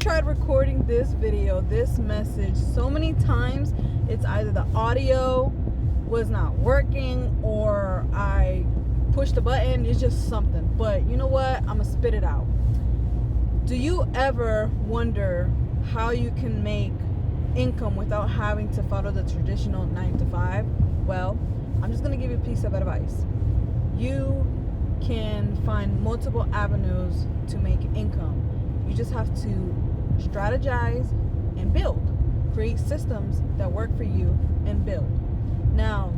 tried recording this video, this message, so many times. It's either the audio was not working or I pushed the button. It's just something. But you know what? I'm gonna spit it out. Do you ever wonder how you can make income without having to follow the traditional 9 to 5? Well, I'm just gonna give you a piece of advice. You can find multiple avenues to make income. You just have to strategize and build. Create systems that work for you and build. Now,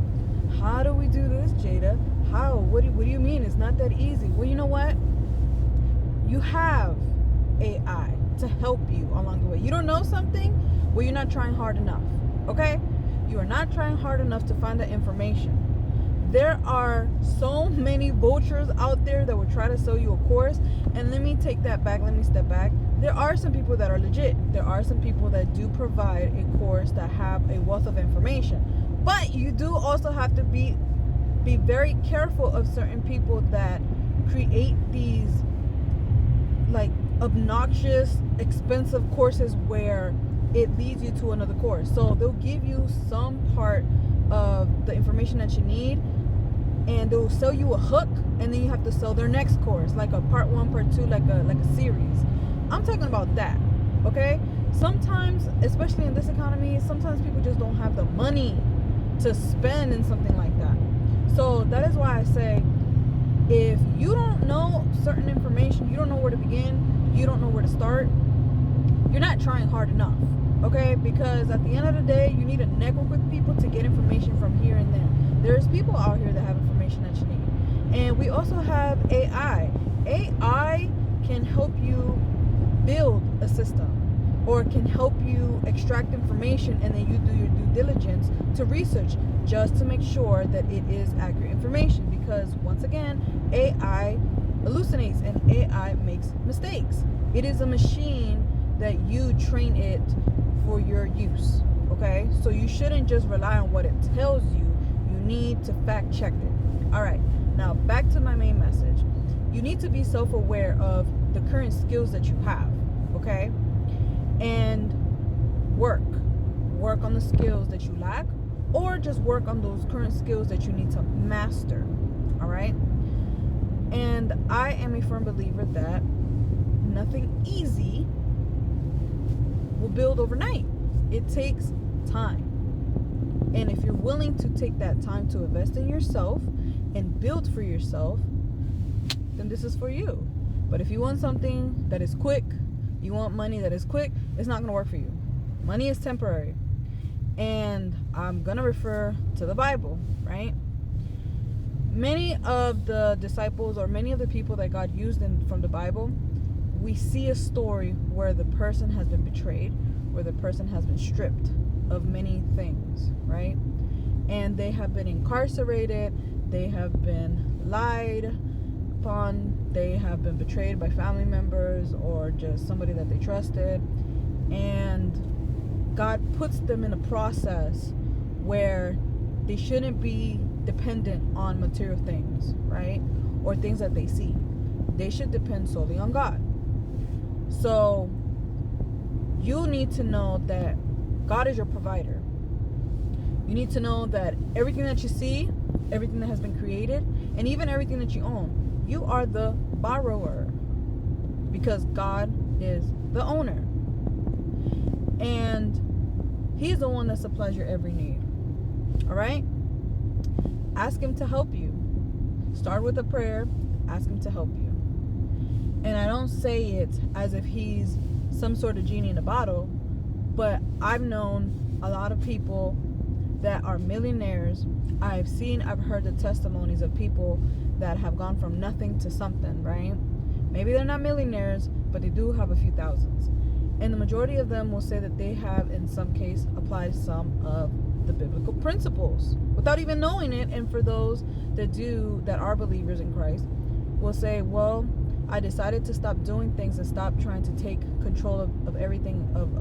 how do we do this, Jada? How? What do you mean? It's not that easy. Well, you know what? You have AI to help you along the way. You don't know something? Well, you're not trying hard enough. Okay? You are not trying hard enough to find that information. There are so many vultures out there that will try to sell you a course. And let me take that back. Let me step back. There are some people that are legit. There are some people that do provide a course that have a wealth of information. But you do also have to be very careful of certain people that create these like obnoxious, expensive courses where it leads you to another course. So they'll give you some part of the information that you need, and they'll sell you a hook, and then you have to sell their next course, like a part 1, part 2, like a series. I'm talking about that. Okay? Sometimes, especially in this economy, sometimes people just don't have the money to spend in something like that. So that is why I say, if you don't know certain information, you don't know where to begin, you don't know where to start, you're not trying hard enough. Okay? Because at the end of the day, you need to network with people to get information from here and there. There's people out here that have information that you need. And we also have AI. AI can help you build a system, or can help you extract information, and then you do your due diligence to research just to make sure that it is accurate information. Because once again, AI hallucinates and AI makes mistakes. It is a machine that you train it for your use. Okay? So you shouldn't just rely on what it tells you. You need to fact check it. All right. Now back to my main message. You need to be self-aware of the current skills that you have. Okay? And work on the skills that you lack, or just work on those current skills that you need to master. All right? And I am a firm believer that nothing easy will build overnight. It takes time. And if you're willing to take that time to invest in yourself and build for yourself, then this is for you. But if you want something that is quick, you want money that is quick, it's not going to work for you. Money is temporary. And I'm going to refer to the Bible, right? Many of the disciples, or many of the people that God used from the Bible, we see a story where the person has been betrayed, where the person has been stripped of many things, right? And they have been incarcerated, they have been lied upon, they have been betrayed by family members or just somebody that they trusted. And God puts them in a process where they shouldn't be dependent on material things, right? Or things that they see. They should depend solely on God. So you need to know that God is your provider. You need to know that everything that you see, everything that has been created, and even everything that you own, you are the borrower, because God is the owner. And He's the one that supplies your every need. All right? Ask Him to help you. Start with a prayer. Ask Him to help you. And I don't say it as if He's some sort of genie in a bottle, but I've known a lot of people that are millionaires. I've heard the testimonies of people that have gone from nothing to something, right? Maybe they're not millionaires, but they do have a few thousands. And the majority of them will say that they have, in some case, applied some of the biblical principles without even knowing it. And for those that are believers in Christ, will say, well, I decided to stop doing things and stop trying to take control of everything, of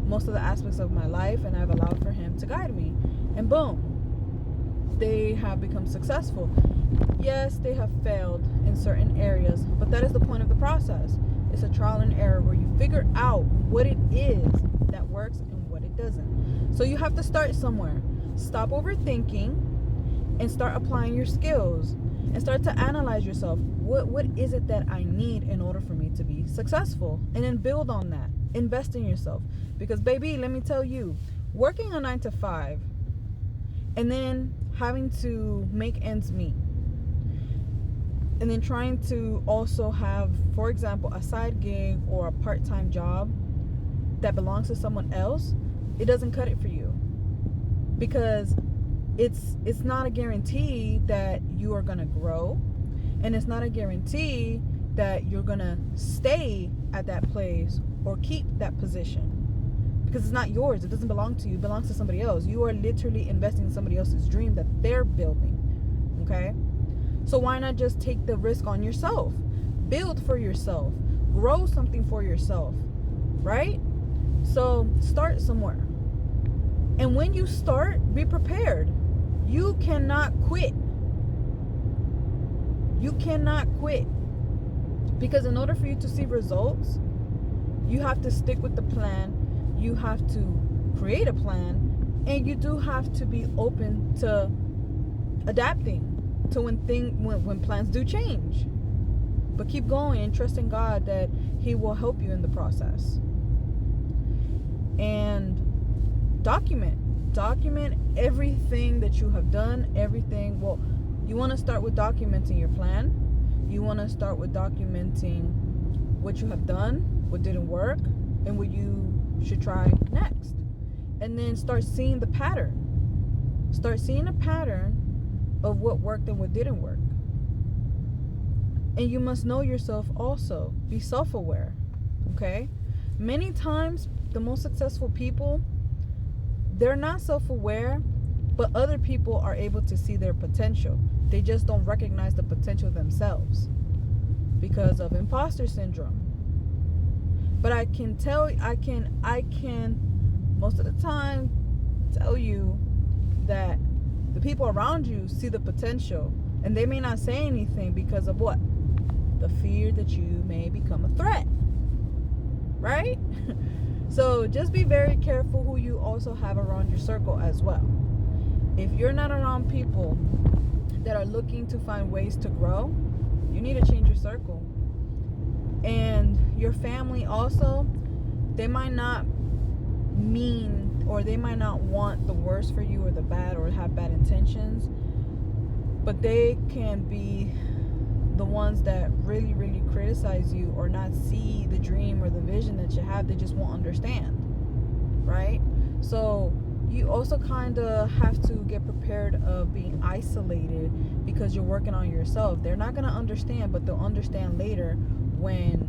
most of the aspects of my life, and I've allowed for Him to guide me. And boom, they have become successful. Yes, they have failed in certain areas, but that is the point of the process. It's a trial and error where you figure out what it is that works and what it doesn't. So you have to start somewhere. Stop overthinking and start applying your skills and start to analyze yourself. What is it that I need in order for me to be successful? And then build on that. Invest in yourself. Because baby, let me tell you, working a 9 to 5 and then having to make ends meet, and then trying to also have, for example, a side gig or a part-time job that belongs to someone else, it doesn't cut it for you. Because it's not a guarantee that you are going to grow, and it's not a guarantee that you're going to stay at that place or keep that position, because it's not yours. It doesn't belong to you. It belongs to somebody else. You are literally investing in somebody else's dream that they're building. Okay? So why not just take the risk on yourself? Build for yourself. Grow something for yourself. Right? So start somewhere. And when you start, be prepared. You cannot quit. You cannot quit. Because in order for you to see results, you have to stick with the plan. You have to create a plan. And you do have to be open to adapting to when plans do change. But keep going and trust in God that He will help you in the process. And document everything that you have done. Everything. Well, you want to start with documenting your plan. You want to start with documenting what you have done, what didn't work, and what you should try next. And then start seeing the pattern. Start seeing a pattern of what worked and what didn't work. And you must know yourself also. Be self-aware. Okay? Many times the most successful people, they're not self-aware, but other people are able to see their potential. They just don't recognize the potential themselves because of imposter syndrome. But I can most of the time tell you that the people around you see the potential, and they may not say anything because of what? The fear that you may become a threat. Right? So just be very careful who you also have around your circle as well. If you're not around people that are looking to find ways to grow, you need to change your circle. And your family also, they might not mean, or they might not want the worst for you or the bad, or have bad intentions, but they can be the ones that really, really criticize you or not see the dream or the vision that you have. They just won't understand, right? So you also kind of have to get prepared of being isolated because you're working on yourself. They're not going to understand, but they'll understand later when,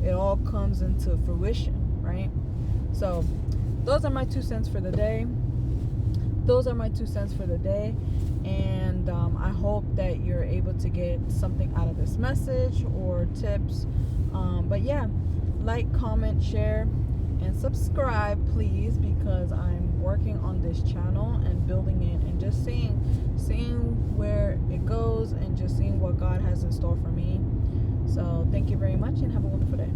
it all comes into fruition, right? So those are my 2 cents for the day. And I hope that you're able to get something out of this message or tips. But yeah, like, comment, share, and subscribe, please, because I'm working on this channel and building it and just seeing where it goes and just seeing what God has in store for me. So thank you very much and have a wonderful day.